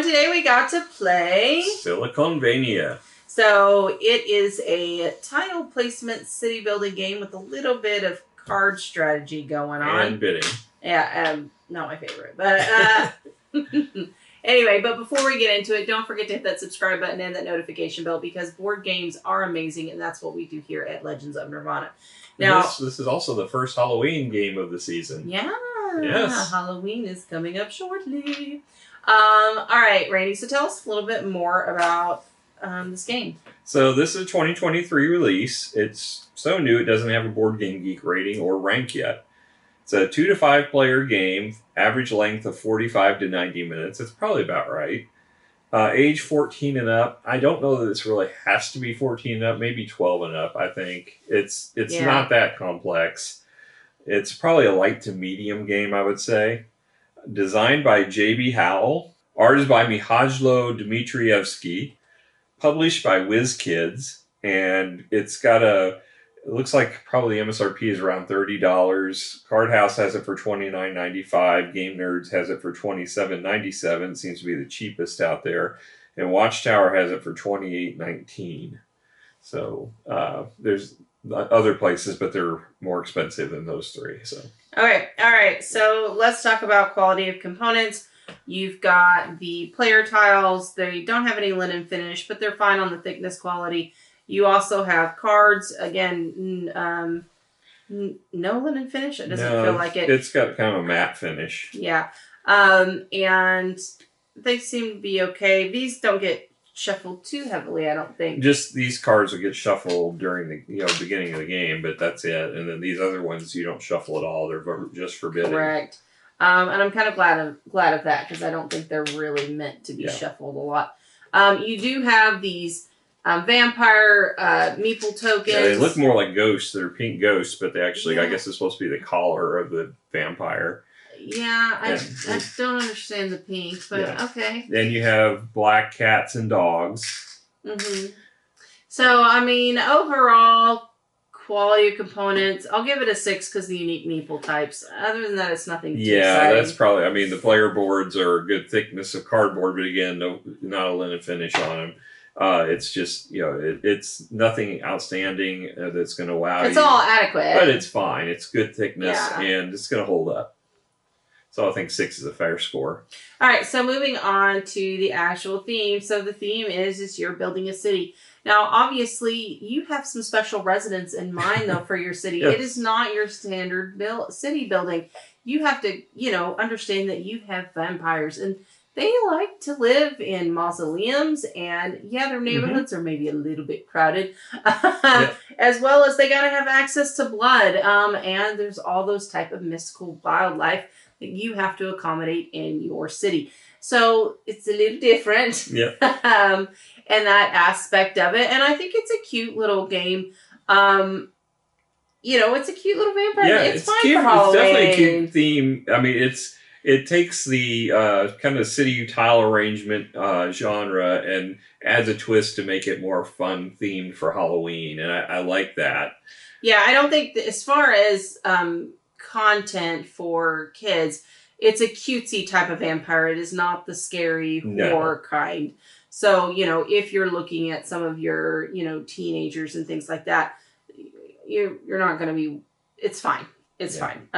and today we got to play SiliconVania. So it is a tile placement city building game with a little bit of card strategy going on. And bidding. Yeah, not my favorite. But anyway, but before we get into it, don't forget to hit that subscribe button and that notification bell because board games are amazing and that's what we do here at Legends of Nirvana. Now, this is also the first Halloween game of the season. Yeah. Yes. Halloween is coming up shortly. All right, Randy, so tell us a little bit more about this game. So this is a 2023 release. It's so new it doesn't have a Board Game Geek rating or rank yet. It's a 2 to 5 player game, average length of 45 to 90 minutes. It's probably about right. Age 14 and up. I don't know that this really has to be 14 and up, maybe 12 and up, I think. It's not that complex. It's probably a light to medium game, I would say. Designed by J.B. Howell. Art is by Mihajlo Dmitrievsky. Published by Wiz Kids. And it's got it looks like probably the MSRP is around $30. Card House has it for $29.95. Game Nerds has it for $27.97. Seems to be the cheapest out there. And Watchtower has it for $28.19. So there's other places, but they're more expensive than those three. So okay, all right. So let's talk about quality of components. You've got the player tiles. They don't have any linen finish, but they're fine on the thickness quality. You also have cards. Again, no linen finish. It doesn't feel like it. It's got kind of a matte finish. Yeah, and they seem to be okay. These don't get shuffled too heavily, I don't think. Just these cards will get shuffled during the beginning of the game, but that's it. And then these other ones you don't shuffle at all. They're just for bidding. Correct. And I'm kind of glad of that because I don't think they're really meant to be shuffled a lot. You do have these vampire meeple tokens. Yeah, they look more like ghosts. They're pink ghosts, but they actually, I guess, it's supposed to be the collar of the vampire. Yeah, I don't understand the pink, but okay. Then you have black cats and dogs. Mm-hmm. So, I mean, overall, quality of components, I'll give it a 6 because the unique meeple types. Other than that, it's nothing too exciting. That's probably, I mean, the player boards are a good thickness of cardboard, but again, not a linen finish on them. It's just, it's nothing outstanding that's going to wow you. It's all adequate. But it's fine. It's good thickness, and it's going to hold up. So I think 6 is a fair score. All right, so moving on to the actual theme. So the theme is you're building a city. Now, obviously, you have some special residents in mind, though, for your city. Yes. It is not your standard city building. You have to, understand that you have vampires, and they like to live in mausoleums, and their neighborhoods are maybe a little bit crowded, as well as they got to have access to blood, and there's all those type of mystical wildlife that you have to accommodate in your city. So it's a little different, and that aspect of it, and I think it's a cute little game. It's a cute little vampire. Yeah, it's fine cute. for Halloween. It's definitely a cute theme. I mean, it takes the kind of city tile arrangement genre and adds a twist to make it more fun themed for Halloween, and I like that. Yeah, I don't think as far as content for kids, it's a cutesy type of vampire. It is not the scary horror kind. So, if you're looking at some of your, teenagers and things like that, you're not going to be, it's fine. It's fine.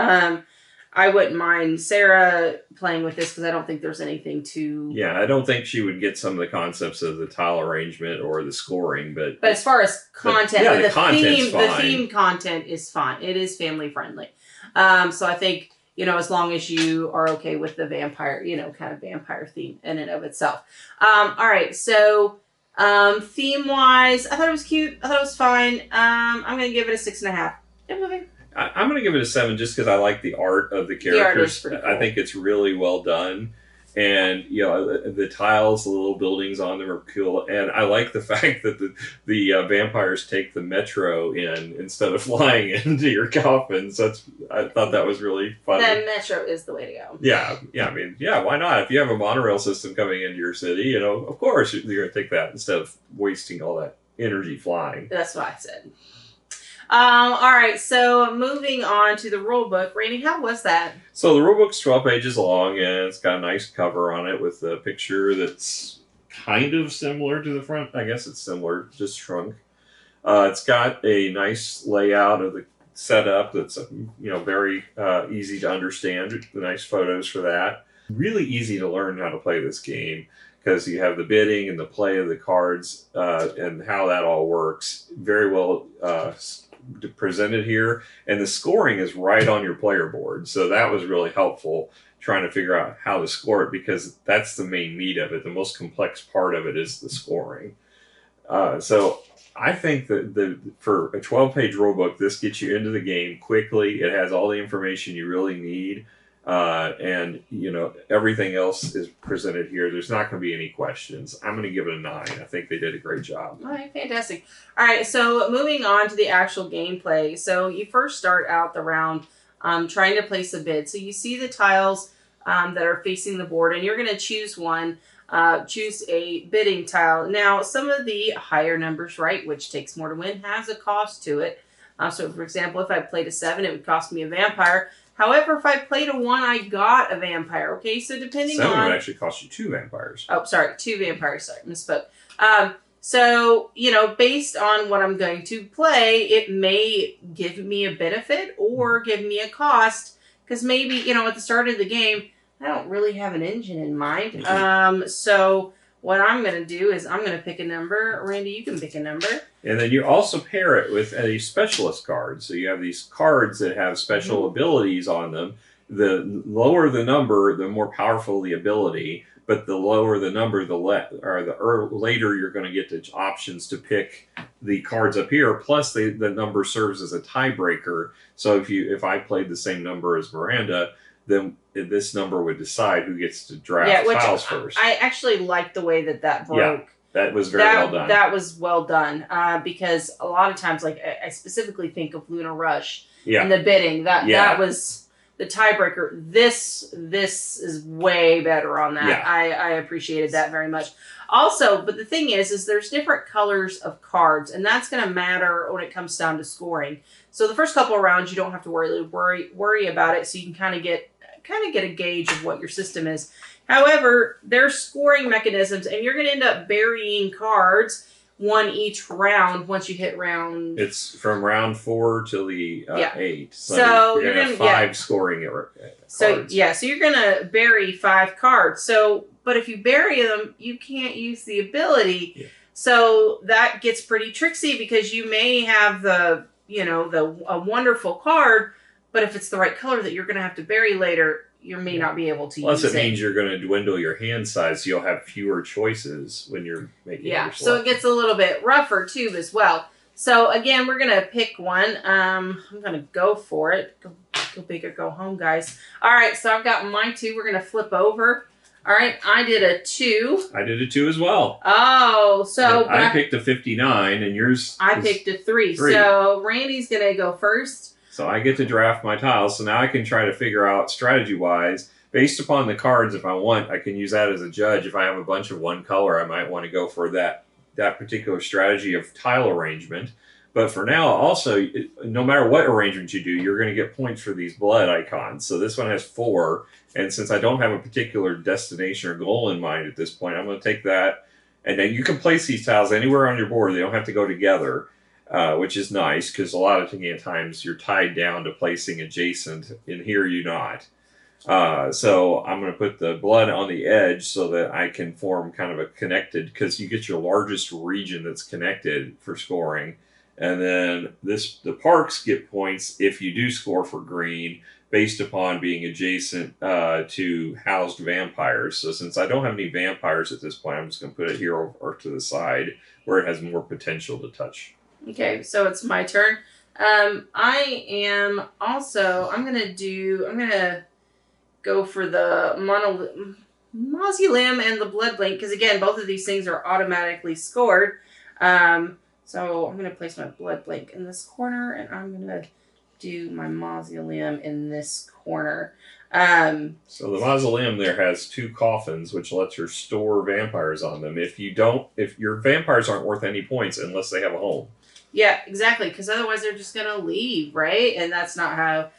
I wouldn't mind Sarah playing with this because I don't think there's anything to... Yeah, I don't think she would get some of the concepts of the tile arrangement or the scoring, but... But as far as content, the content's fine. The theme content is fine. It is family friendly. So I think, as long as you are okay with the vampire, kind of vampire theme in and of itself. All right, so theme-wise, I thought it was cute. I thought it was fine. I'm going to give it a 6.5. I'm going to give it a 7 just because I like the art of the characters. The art is pretty cool. I think it's really well done. And, the tiles, the little buildings on them are cool. And I like the fact that the vampires take the metro in instead of flying into your coffins. I thought that was really funny. The metro is the way to go. Yeah. I mean, why not? If you have a monorail system coming into your city, of course you're going to take that instead of wasting all that energy flying. That's what I said. All right, so moving on to the rule book. Randy, how was that? So the rulebook's 12 pages long, and it's got a nice cover on it with a picture that's kind of similar to the front. I guess it's similar, just shrunk. It's got a nice layout of the setup that's very easy to understand. Nice photos for that. Really easy to learn how to play this game because you have the bidding and the play of the cards and how that all works. Very well presented here, and the scoring is right on your player board. So that was really helpful trying to figure out how to score it because that's the main meat of it. The most complex part of it is the scoring. So I think that for a 12-page rulebook, this gets you into the game quickly. It has all the information you really need, and everything else is presented here. There's not going to be any questions. I'm going to give it a 9. I think they did a great job. All right, fantastic. All right, so moving on to the actual gameplay. So you first start out the round trying to place a bid. So you see the tiles that are facing the board, and you're going to choose one. Choose a bidding tile. Now, some of the higher numbers, right, which takes more to win, has a cost to it. So, for example, if I played a 7, it would cost me a vampire. However, if I played a 1, I got a vampire. Okay, so depending 7 on... would actually cost you 2 vampires. Oh, sorry, 2 vampires. Sorry, misspoke. So, based on what I'm going to play, it may give me a benefit or give me a cost. Because maybe, at the start of the game, I don't really have an engine in mind. So what I'm going to do is I'm going to pick a number. Randy, you can pick a number. And then you also pair it with a specialist card. So you have these cards that have special abilities on them. The lower the number, the more powerful the ability. But the lower the number, the later you're going to get the options to pick the cards up here. Plus, the number serves as a tiebreaker. So if I played the same number as Miranda, then this number would decide who gets to draft tiles first. I actually like the way that broke. Yeah, that was very well done. That was well done because a lot of times, like I specifically think of Luna Rush and the bidding. That was the tiebreaker. This is way better on that. Yeah. I appreciated that very much. Also, but the thing is there's different colors of cards, and that's going to matter when it comes down to scoring. So the first couple of rounds, you don't have to worry about it, so you can kind of get a gauge of what your system is. However, there's scoring mechanisms, and you're going to end up burying cards, 1 each round once you hit round... It's from round 4 till the 8. So you're going to have 5 scoring cards. So you're going to bury 5 cards. So, but if you bury them, you can't use the ability. Yeah. So that gets pretty tricksy because you may have a wonderful card, but if it's the right color that you're going to have to bury later, you may not be able to use it. Plus, it means you're going to dwindle your hand size, so you'll have fewer choices when you're making your selection. So it gets a little bit rougher, too, as well. So, again, we're going to pick one. I'm going to go for it. Go big or go home, guys. All right, so I've got my 2. We're going to flip over. All right, I did a 2. I did a 2 as well. Oh, so... I picked a 59, and yours... I picked a 3. So Randy's going to go first. So I get to draft my tiles, so now I can try to figure out strategy-wise, based upon the cards, if I want, I can use that as a judge. If I have a bunch of one color, I might want to go for that particular strategy of tile arrangement. But for now, also, no matter what arrangement you do, you're going to get points for these blood icons. So this one has 4, and since I don't have a particular destination or goal in mind at this point, I'm going to take that. And then you can place these tiles anywhere on your board. They don't have to go together. Which is nice because a lot of times you're tied down to placing adjacent. In here, you're not. So I'm going to put the blood on the edge so that I can form kind of a connected, because you get your largest region that's connected for scoring. And then the parks get points if you do score for green based upon being adjacent to housed vampires. So since I don't have any vampires at this point, I'm just going to put it here or to the side where it has more potential to touch. Okay, so it's my turn. I'm going to go for the Mausoleum and the Blood Blink, because again, both of these things are automatically scored. So I'm going to place my Blood Blink in this corner, and I'm going to do my Mausoleum in this corner. So the mausoleum there has 2 coffins, which lets you store vampires on them. If your vampires aren't worth any points unless they have a home. Yeah, exactly. Because otherwise they're just going to leave, right? And that's not how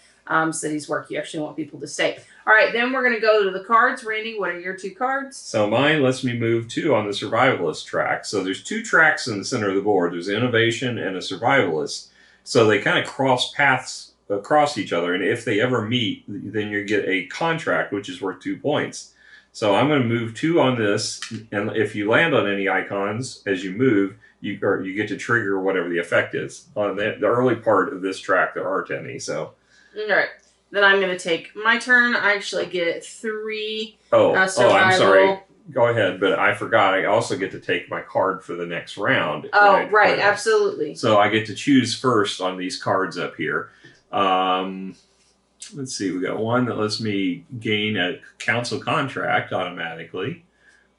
cities work. You actually want people to stay. All right, then we're going to go to the cards. Randy, what are your 2 cards? So mine lets me move 2 on the survivalist track. So there's 2 tracks in the center of the board. There's innovation and a survivalist. So they kind of cross paths across each other. And if they ever meet, then you get a contract, which is worth 2 points. So I'm going to move 2 on this. And if you land on any icons as you move, you get to trigger whatever the effect is. On the early part of this track, there aren't any. So. All right. Then I'm going to take my turn. I actually get 3 survival. I'm sorry. Go ahead, but I forgot. I also get to take my card for the next round. Oh, right. Absolutely. So I get to choose first on these cards up here. Let's see. We got one that lets me gain a council contract automatically.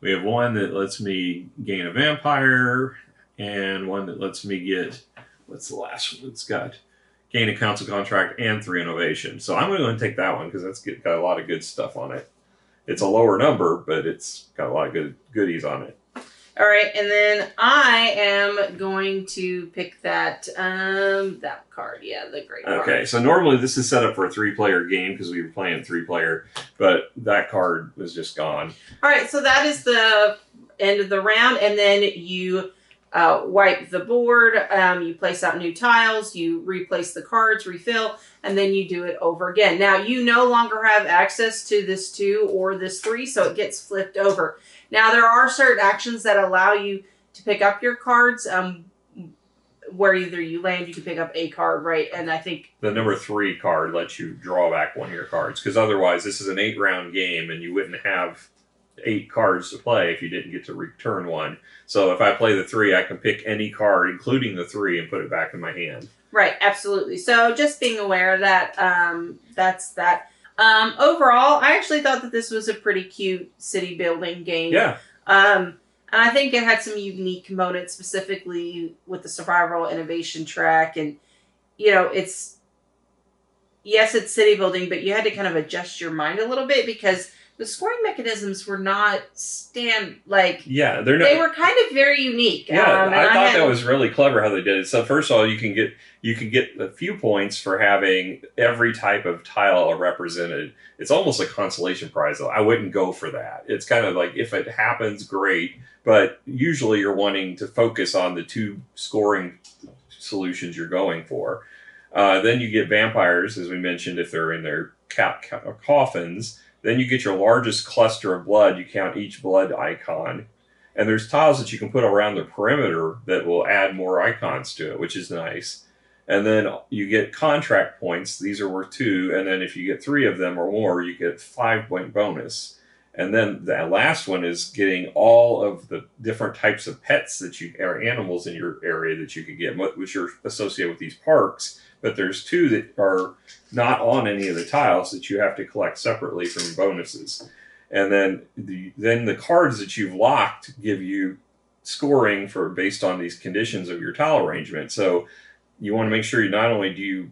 We have one that lets me gain a vampire, and one that lets me get, what's the last one? It's got gain a council contract and 3 innovation. So I'm going to take that one because that's got a lot of good stuff on it. It's a lower number, but it's got a lot of good goodies on it. All right, and then I am going to pick that card. Yeah, the great card. Okay, so normally this is set up for a 3-player game because we were playing 3-player, but that card was just gone. All right, so that is the end of the round, and then you wipe the board, you place out new tiles, you replace the cards, refill, and then you do it over again. Now, you no longer have access to this 2 or this 3, so it gets flipped over. Now, there are certain actions that allow you to pick up your cards, where either you land, you can pick up a card, right? And I think the number 3 card lets you draw back one of your cards, because otherwise this is an 8-round game, and you wouldn't have 8 cards to play if you didn't get to return one. So if I play the 3, I can pick any card, including the 3, and put it back in my hand. Right, absolutely. So just being aware of that, that's that. Overall, I actually thought that this was a pretty cute city building game. Yeah. And I think it had some unique components, specifically with the survival innovation track. And, yes, it's city building, but you had to kind of adjust your mind a little bit because the scoring mechanisms were not yeah, they're not. They were kind of very unique. Yeah, I thought that was really clever how they did it. So first of all, you can get a few points for having every type of tile represented. It's almost a consolation prize, though. I wouldn't go for that. It's kind of like if it happens, great. But usually you're wanting to focus on the 2 scoring solutions you're going for. Then you get vampires, as we mentioned, if they're in their coffins. Then you get your largest cluster of blood. You count each blood icon. And there's tiles that you can put around the perimeter that will add more icons to it, which is nice. And then you get contract points. These are worth 2. And then if you get 3 of them or more, you get 5-point bonus. And then the last one is getting all of the different types of pets or animals in your area that you could get, which are associated with these parks. But there's 2 that are not on any of the tiles that you have to collect separately from bonuses. And then the cards that you've locked give you scoring based on these conditions of your tile arrangement. So you want to make sure not only do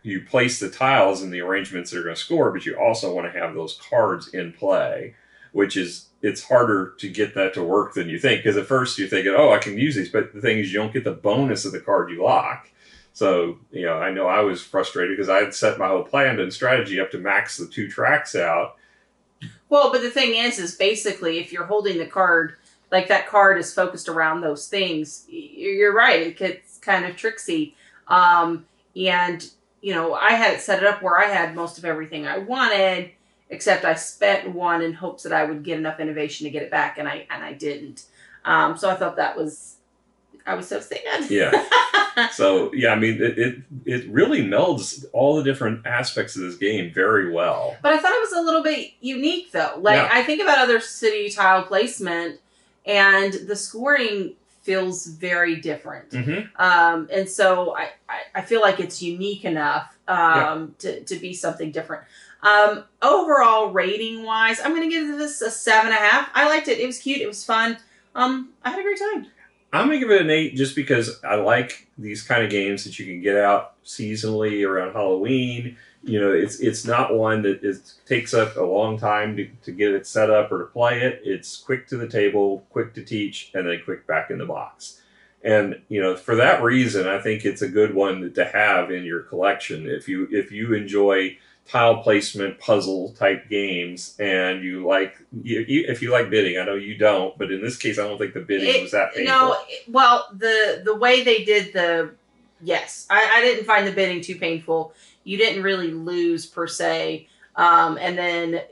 you place the tiles in the arrangements that are going to score, but you also want to have those cards in play, it's harder to get that to work than you think. Because at first you're thinking, I can use these. But the thing is, you don't get the bonus of the card you lock. So, I know I was frustrated because I had set my whole plan and strategy up to max the 2 tracks out. Well, but the thing is basically if you're holding the card, like that card is focused around those things, you're right. It gets kind of tricksy. And, I had it set it up where I had most of everything I wanted, except I spent 1 in hopes that I would get enough innovation to get it back, and I didn't. So I thought I was so sad. Yeah. So, yeah, I mean, it really melds all the different aspects of this game very well. But I thought it was a little bit unique, though. I think about other city tile placement, and the scoring feels very different. Mm-hmm. And so I feel like it's unique enough to be something different. Overall, rating-wise, I'm going to give this a 7.5. I liked it. It was cute. It was fun. I had a great time. I'm going to give it an 8 just because I like these kind of games that you can get out seasonally around Halloween. it's not one that takes up a long time to get it set up or to play it. It's quick to the table, quick to teach, and then quick back in the box. And for that reason, I think it's a good one to have in your collection if you enjoy tile placement puzzle type games, and if you like bidding. I know you don't, but in this case, I don't think the bidding was that painful. No, well, the way they did yes, I didn't find the bidding too painful. You didn't really lose per se, and then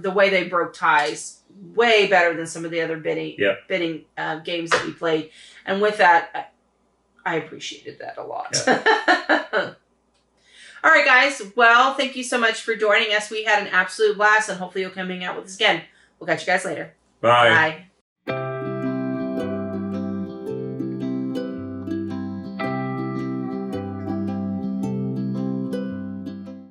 the way they broke ties way better than some of the other bidding games that we played, and with that, I appreciated that a lot. Yeah. All right, guys. Well, thank you so much for joining us. We had an absolute blast, and hopefully you'll come hang out with us again. We'll catch you guys later. Bye. Bye.